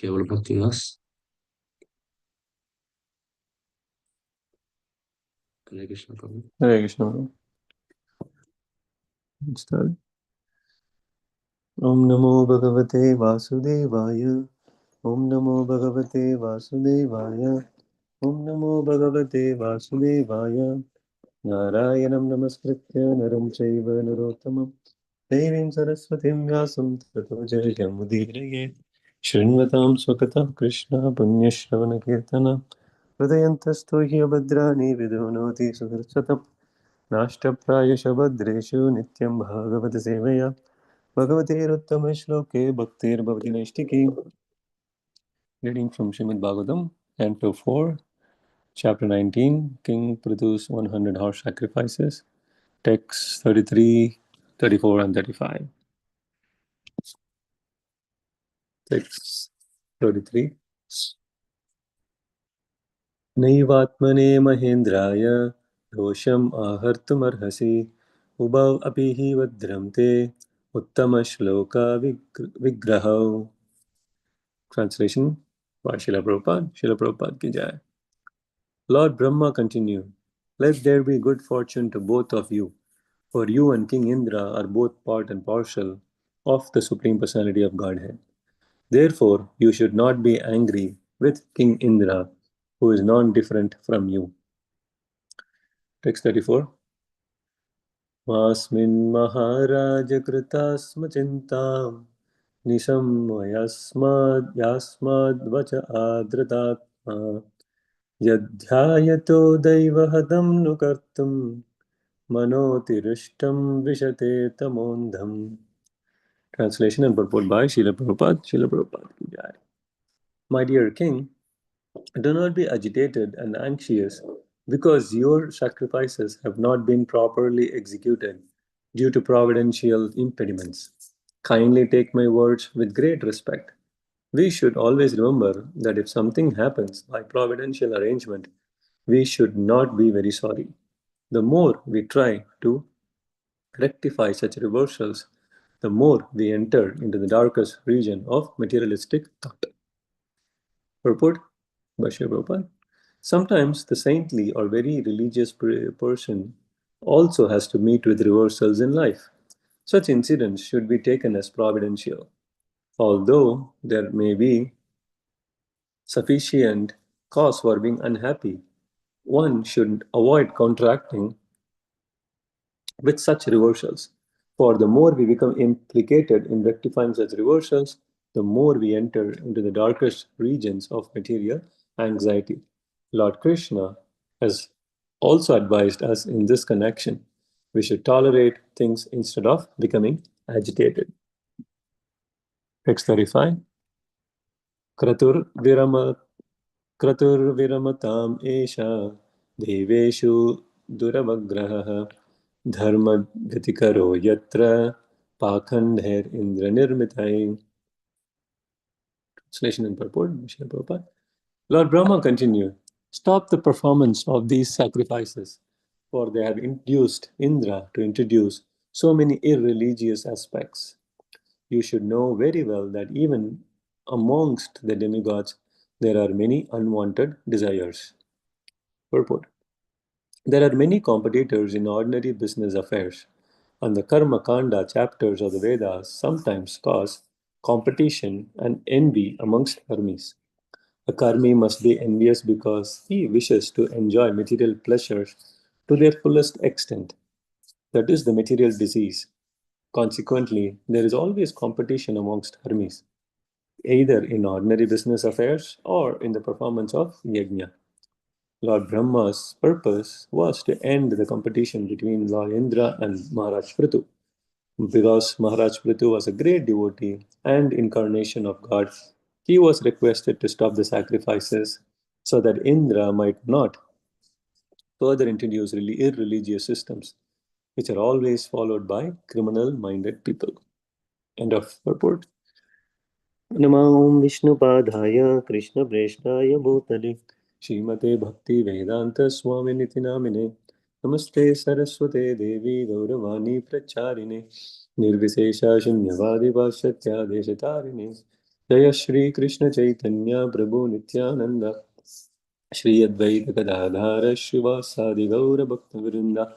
केवल भक्तिदास। हरे कृष्ण प्रभु। हरे Krishna. Start. Om Namo Bhagavate Vasudevaya. Om Namo Bhagavate Vasudevaya. Om Namo Bhagavate Vasudevaya. Narayanam Namaskritya Naram Chaiva Narottamam Devim Saraswatim Vyasam Tato Jayamudiraye Shrinvatam Swakata Krishna Punyashravana Kirtana Hridayantasto hi abhadrani vidunoti suhृत्सतम् नाष्टप्रायशभद्रेषु नित्यं भागवत सेवया भगवतेरुत्तमश्लोके भक्तिर्भवति नैष्टिकी. Reading from Srimad Bhagavatam, Canto 4, Chapter 19, King Prithu's 100 horse sacrifices, texts 33, 34 and 35. Text 33. नैवात्मने महेन्द्राय दोषम् आहर्तुमर्हसि उभौ अपि हि वज्रन्ते उत्तमश्लोका विग्रहौ. Translation by Srila Prabhupada. Srila Prabhupada ki jai. Lord Brahma continued, let there be good fortune to both of you, for you and King Indra are both part and parcel of the Supreme Personality of Godhead. Therefore, you should not be angry with King Indra, who is non-different from you. Text 34. Masmin Maharaj Kritasma Chintam Nisham Yasmad Vacha Adratatma Yadhyayato Daivahadam Nukartum Manotirishtam Vishate Tamondham. Translation and purport by Srila Prabhupada. Srila Prabhupada ki jai. My dear king, do not be agitated and anxious because your sacrifices have not been properly executed due to providential impediments. Kindly take my words with great respect. We should always remember that if something happens by providential arrangement, we should not be very sorry. The more we try to rectify such reversals, the more we enter into the darkest region of materialistic thought. Purport by Sri Prabhupada. Sometimes the saintly or very religious person also has to meet with reversals in life. Such incidents should be taken as providential. Although there may be sufficient cause for being unhappy, one should avoid contracting with such reversals. For the more we become implicated in rectifying such reversals, the more we enter into the darkest regions of material anxiety. Lord Krishna has also advised us in this connection. We should tolerate things instead of becoming agitated. Text 35. Kratur virama क्रतुर्विरमताम् एषा देवेषु दुरवग्रहः धर्मव्यतिकरो यत्र पाखण्डैरिन्द्रनिर्मितैः. Translation and purport, Srila Prabhupada. Lord Brahma continued, stop the performance of these sacrifices, for they have induced Indra to introduce so many irreligious aspects. You should know very well that even amongst the demigods there are many unwanted desires. Purport. There are many competitors in ordinary business affairs, and the Karma Kanda chapters of the Vedas sometimes cause competition and envy amongst karmis. A karmi must be envious because he wishes to enjoy material pleasures to their fullest extent. That is the material disease. Consequently, there is always competition amongst karmis, either in ordinary business affairs or in the performance of yajna. Lord Brahma's purpose was to end the competition between Lord Indra and Maharaj Prithu. Because Maharaj Prithu was a great devotee and incarnation of God, he was requested to stop the sacrifices so that Indra might not further introduce irreligious systems, which are always followed by criminal minded people. End of purport. Namah Vishnupadaya Krishna Preshnaya Bhutale Srimate Bhakti Vedanta Swaminiti Namine Namaste Saraswate Devi Gauravani Pracharine Nirvisesha Shunyavadi Vashatya Deshatarine Jaya Shri Krishna Chaitanya Prabhu Nityananda Shri Advaita Gadadhara Shivasadi Gaura Bhakta Vrinda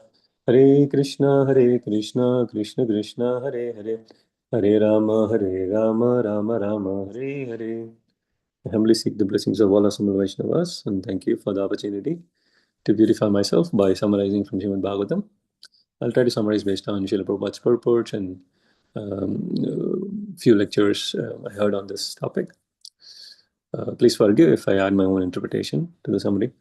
Hare Krishna Krishna Krishna Hare Hare Hare Rama Rama Rama Hare Hare. I humbly seek the blessings of all assembled Vaishnavas and thank you for the opportunity to beautify myself by summarizing from Srimad Bhagavatam. I'll try to summarize based on Srila Prabhupada's purport and few lectures I heard on this topic. Please forgive if I add my own interpretation to the summary.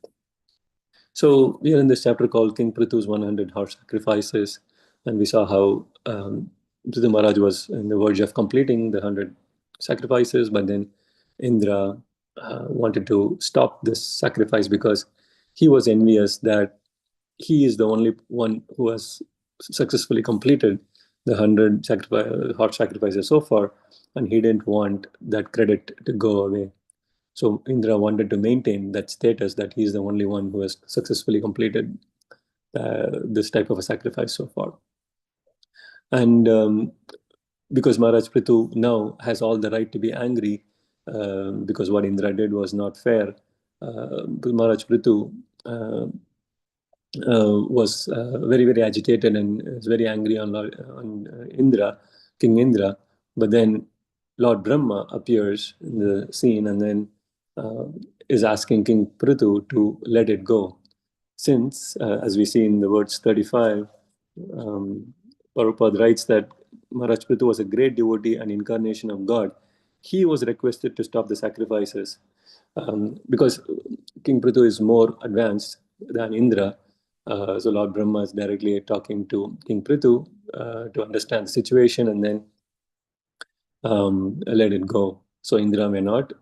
So we are in this chapter called King Prithu's 100 horse sacrifices, and we saw how Prithu Maharaj was in the verge of completing the 100 sacrifices, but then Indra wanted to stop this sacrifice because he was envious that he is the only one who has successfully completed the 100 horse sacrifices so far, and he didn't want that credit to go away. So Indra wanted to maintain that status that he's the only one who has successfully completed this type of a sacrifice so far. And because Maharaj Prithu now has all the right to be angry because what Indra did was not fair, Maharaj Prithu was very, very agitated and was very angry on Indra, King Indra. But then Lord Brahma appears in the scene and then is asking King Prithu to let it go. Since, as we see in the words 35, Prabhupada writes that Maharaj Prithu was a great devotee and incarnation of God. He was requested to stop the sacrifices because King Prithu is more advanced than Indra. So Lord Brahma is directly talking to King Prithu to understand the situation and then let it go. So Indra may not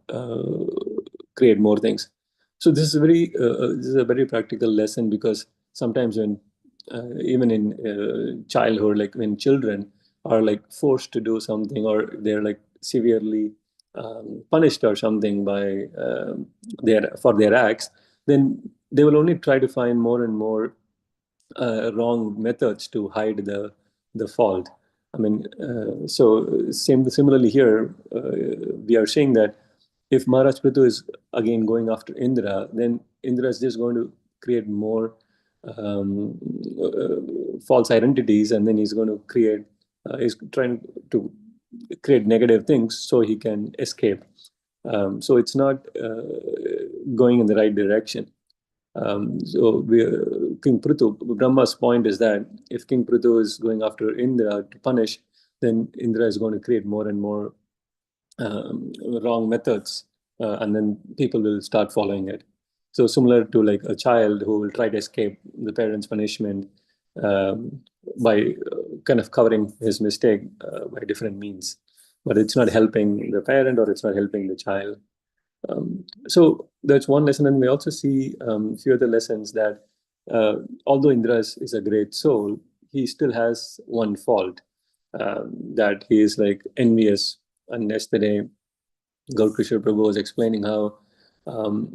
create more things. So this is a very practical lesson because sometimes when even in childhood, like when children are like forced to do something or they're like severely punished or something by their acts, then they will only try to find more and more wrong methods to hide the fault. I mean, similarly here, we are saying that if Maharaj Prithu is again going after Indra, then Indra is just going to create more false identities, and then he's going to create, he's trying to create negative things so he can escape. So it's not going in the right direction. King Prithu, Brahma's point is that if King Prithu is going after Indra to punish, then Indra is going to create more and more wrong methods, and then people will start following it. So similar to like a child who will try to escape the parents' punishment by kind of covering his mistake by different means, but it's not helping the parent or it's not helping the child. So that's one lesson, and we also see a few other lessons that although Indra is a great soul, he still has one fault, that he is like envious. And yesterday, Gaurkishore Prabhu was explaining how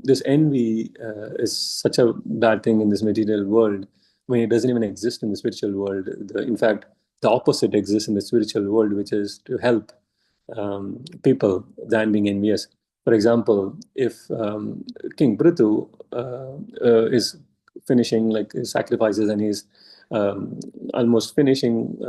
this envy is such a bad thing in this material world. I mean, it doesn't even exist in the spiritual world. In fact, the opposite exists in the spiritual world, which is to help people than being envious. For example, if King Prithu is finishing like his sacrifices and he's almost finishing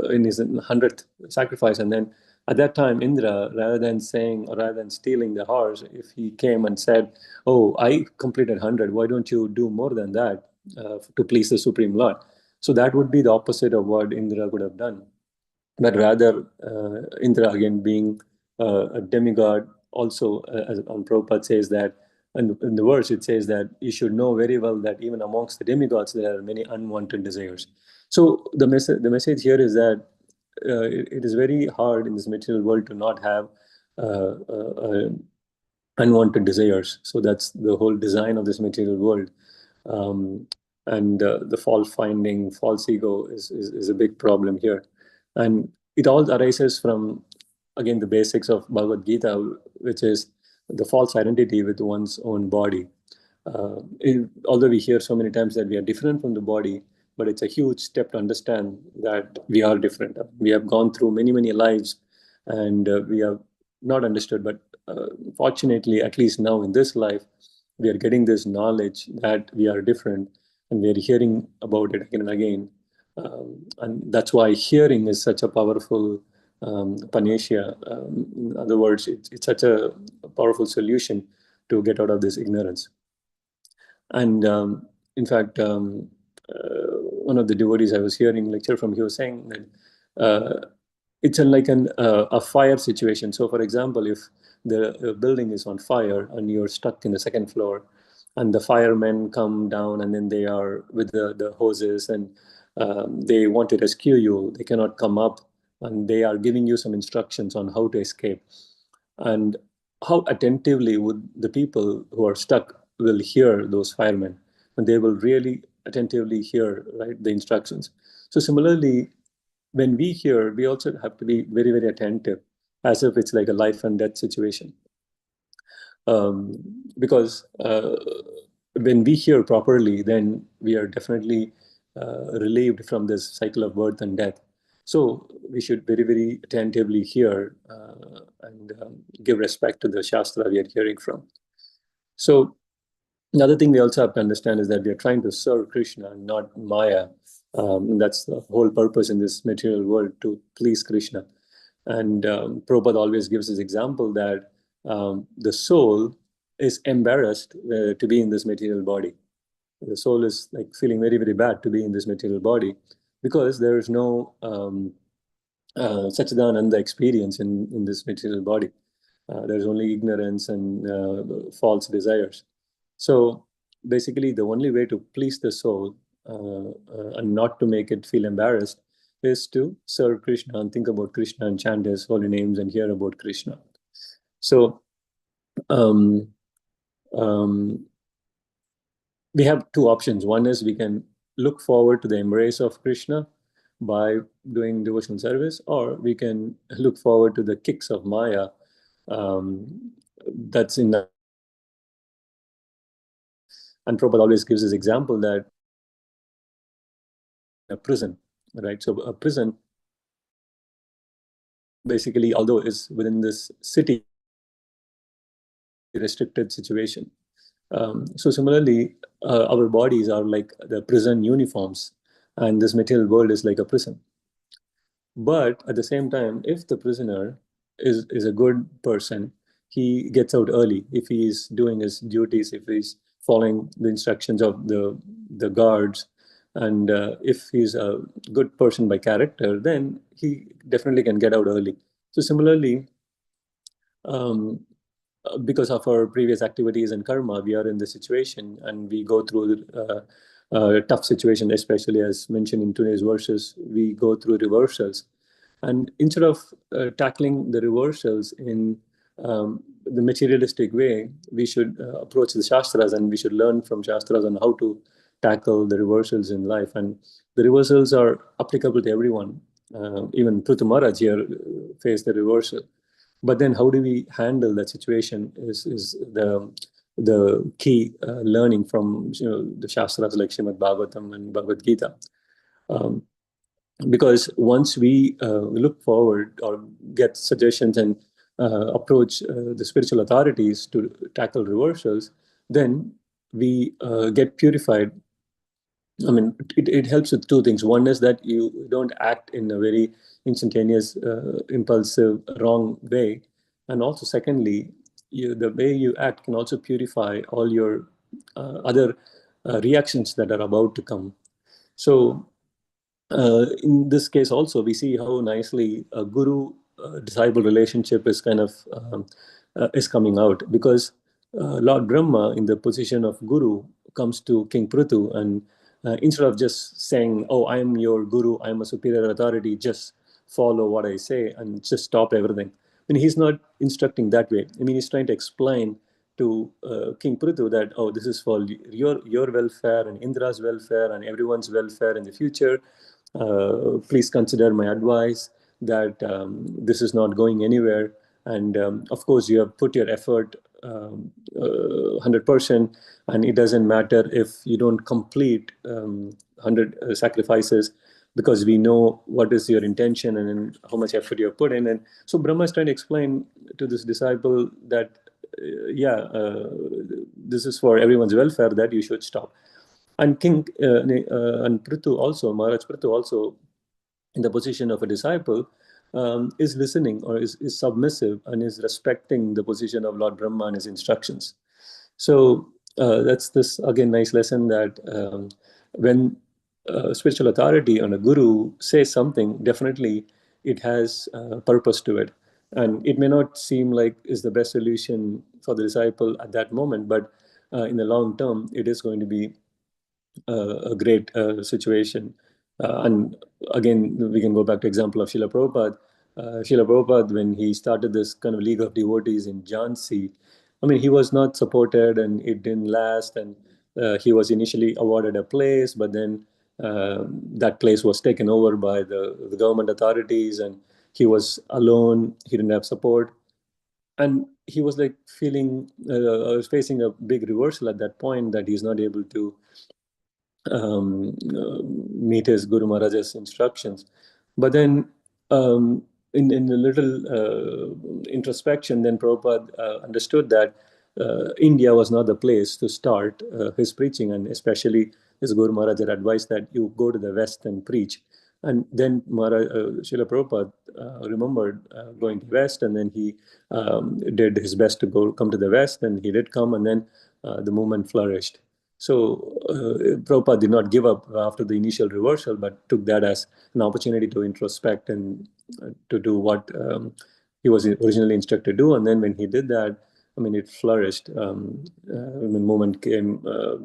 in his 100th sacrifice, and then at that time, Indra, rather than saying or rather than stealing the horse, if he came and said, "Oh, I completed 100, why don't you do more than that to please the Supreme Lord?" So that would be the opposite of what Indra could have done. But rather, Indra, again, being a demigod, also, as on Prabhupada says that, and in the verse it says that you should know very well that even amongst the demigods there are many unwanted desires. So the message here is that it is very hard in this material world to not have unwanted desires. So that's the whole design of this material world. And the fault finding, false ego is a big problem here. And it all arises from, again, the basics of Bhagavad Gita, which is the false identity with one's own body. Although we hear so many times that we are different from the body, but it's a huge step to understand that we are different. We have gone through many, many lives, and we have not understood, but fortunately, at least now in this life, we are getting this knowledge that we are different, and we are hearing about it again and again. And that's why hearing is such a powerful panacea. In other words, it's such a powerful solution to get out of this ignorance. And in fact, one of the devotees I was hearing lecture from, he was saying that it's like a fire situation. So, for example, if the building is on fire and you're stuck in the second floor, and the firemen come down and then they are with the hoses, and they want to rescue you, they cannot come up, and they are giving you some instructions on how to escape. And how attentively would the people who are stuck will hear those firemen, and they will really attentively hear, right, the instructions. So similarly, when we hear, we also have to be very, very attentive, as if it's like a life and death situation. Because when we hear properly, then we are definitely relieved from this cycle of birth and death. So we should very, very attentively hear and give respect to the Shastra we are hearing from. So another thing we also have to understand is that we are trying to serve Krishna, not Maya. That's the whole purpose in this material world, to please Krishna. And Prabhupada always gives this example that the soul is embarrassed to be in this material body. The soul is like feeling very, very bad to be in this material body, because there is no Sachidananda experience in this material body. There's only ignorance and false desires. So basically, the only way to please the soul and not to make it feel embarrassed is to serve Krishna and think about Krishna and chant his holy names and hear about Krishna. So um, um, we have two options. One is we can look forward to the embrace of Krishna by doing devotional service, or we can look forward to the kicks of Maya that's in the. And Prabhupada always gives this example that a prison, right? So a prison basically, although is within this city restricted situation. So similarly, our bodies are like the prison uniforms, and this material world is like a prison. But at the same time, if the prisoner is a good person, he gets out early if he's doing his duties, if he's following the instructions of the guards, and if he's a good person by character, then he definitely can get out early. So similarly, um, because of our previous activities and karma, we are in this situation and we go through a tough situation, especially as mentioned in today's verses, we go through reversals. And instead of tackling the reversals in the materialistic way, we should approach the Shastras, and we should learn from Shastras on how to tackle the reversals in life. And the reversals are applicable to everyone. Even Prithu Maharaj here faced the reversal. But then how do we handle that situation is the key learning from the Shastras like Srimad Bhagavatam and Bhagavad Gita. Because once we look forward or get suggestions and approach the spiritual authorities to tackle reversals, then we get purified. I mean, it helps with two things. One is that you don't act in a very instantaneous, impulsive, wrong way. And also, secondly, the way you act can also purify all your other reactions that are about to come. So, in this case also, we see how nicely a guru disciple relationship is kind of is coming out, because Lord Brahma in the position of guru comes to King Prithu, and instead of just saying, oh, I am your guru, I am a superior authority, just follow what I say and just stop everything. I mean, he's not instructing that way. I mean, he's trying to explain to King Prithu that, oh, this is for your welfare and Indra's welfare and everyone's welfare in the future. Please consider my advice that this is not going anywhere. And of course, you have put your effort 100%, and it doesn't matter if you don't complete 100 sacrifices. because we know what is your intention and then how much effort you have put in. And so Brahma is trying to explain to this disciple that, yeah, this is for everyone's welfare, that you should stop. And and Prithu also, Maharaj Prithu also, in the position of a disciple, is listening, or is submissive, and is respecting the position of Lord Brahma and his instructions. So that's this again nice lesson that when spiritual authority and a guru says something, definitely it has purpose to it, and it may not seem like is the best solution for the disciple at that moment, but in the long term, it is going to be a great situation. And again, we can go back to example of Srila Prabhupada. Srila Prabhupada, when he started this kind of League of Devotees in Jhansi, I mean, he was not supported and it didn't last. And he was initially awarded a place, but then that place was taken over by the government authorities, and he was alone. He didn't have support. And he was like was facing a big reversal at that point, that he's not able to meet his Guru Maharaj's instructions. But then, in a little introspection, then Prabhupada understood that India was not the place to start his preaching, and especially his Guru Maharaj had advised that you go to the West and preach. And then Srila Prabhupada remembered going to West, and then he did his best to come to the West, and he did come, and then the movement flourished. So Prabhupada did not give up after the initial reversal, but took that as an opportunity to introspect and to do what he was originally instructed to do. And then when he did that, I mean, it flourished. When the movement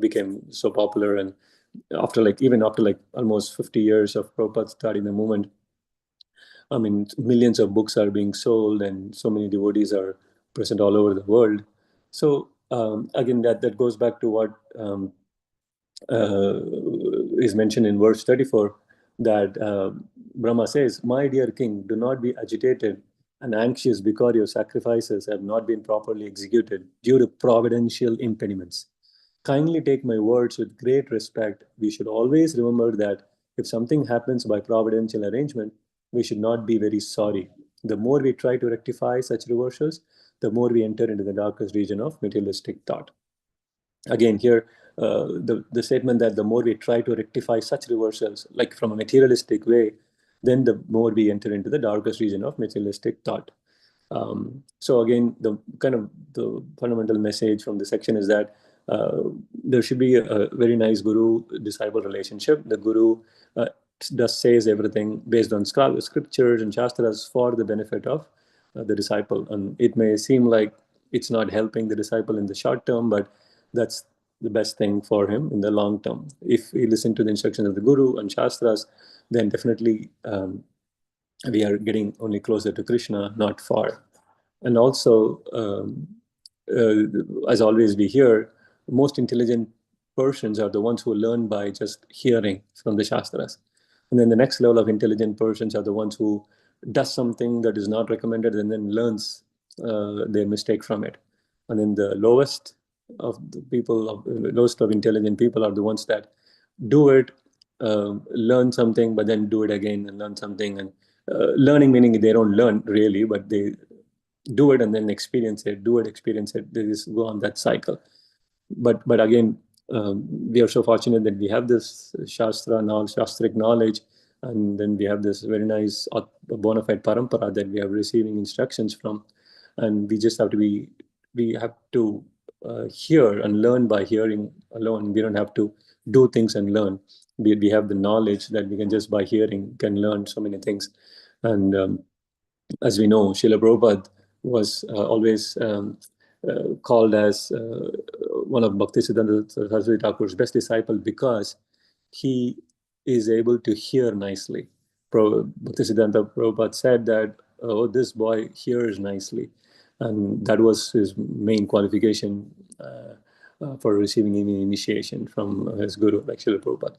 became so popular, and even after like almost 50 years of Prabhupada starting the movement, I mean, millions of books are being sold, and so many devotees are present all over the world. So again, that goes back to what is mentioned in verse 34, that Brahma says, "My dear king, do not be agitated and anxious because your sacrifices have not been properly executed due to providential impediments. Kindly take my words with great respect. We should always remember that if something happens by providential arrangement, we should not be very sorry. The more we try to rectify such reversals, the more we enter into the darkest region of materialistic thought." Again, here, the statement that the more we try to rectify such reversals, like from a materialistic way, then the more we enter into the darkest region of materialistic thought. So again, the fundamental message from the section is that there should be a very nice guru-disciple relationship. The guru does says everything based on scriptures and shastras for the benefit of the disciple, and it may seem like it's not helping the disciple in the short term, but that's the best thing for him in the long term. If he listen to the instructions of the guru and shastras, then definitely we are getting only closer to Krishna, not far. And also, as always we hear, most intelligent persons are the ones who learn by just hearing from the Shastras. And then the next level of intelligent persons are the ones who does something that is not recommended and then learns their mistake from it. And then the lowest of intelligent people are the ones that do it, learn something, but then do it again and learn something. And learning meaning they don't learn really, but they do it and then experience it, do it, experience it. They just go on that cycle. But again, we are so fortunate that we have this shastric knowledge, and then we have this very nice bona fide parampara that we are receiving instructions from, and we have to hear and learn by hearing alone. We don't have to do things and learn. We have the knowledge that we can just by hearing can learn so many things. And as we know, Srila Prabhupada was always called as one of Bhaktisiddhanta Saraswati Thakur's best disciples because he is able to hear nicely. Bhaktisiddhanta Prabhupada said that, oh, this boy hears nicely. And that was his main qualification for receiving any initiation from his guru, like Srila Prabhupada.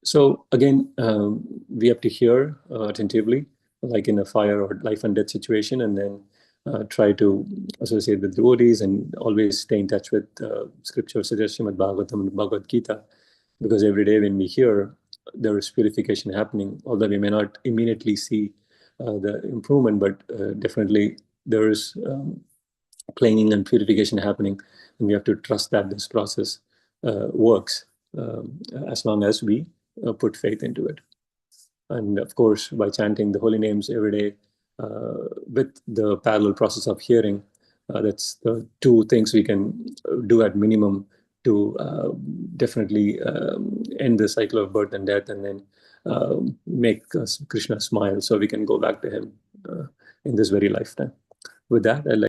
So again, we have to hear attentively, like in a fire or life and death situation, and then try to associate with devotees and always stay in touch with scripture such as Srimad Bhagavatam and Bhagavad Gita, because every day when we hear, there is purification happening, although we may not immediately see the improvement, but definitely there is cleaning and purification happening, and we have to trust that this process works as long as we put faith into it. And of course, by chanting the holy names every day with the parallel process of hearing, that's the two things we can do at minimum to definitely end the cycle of birth and death, and then make Krishna smile so we can go back to him in this very lifetime. With that, I'd like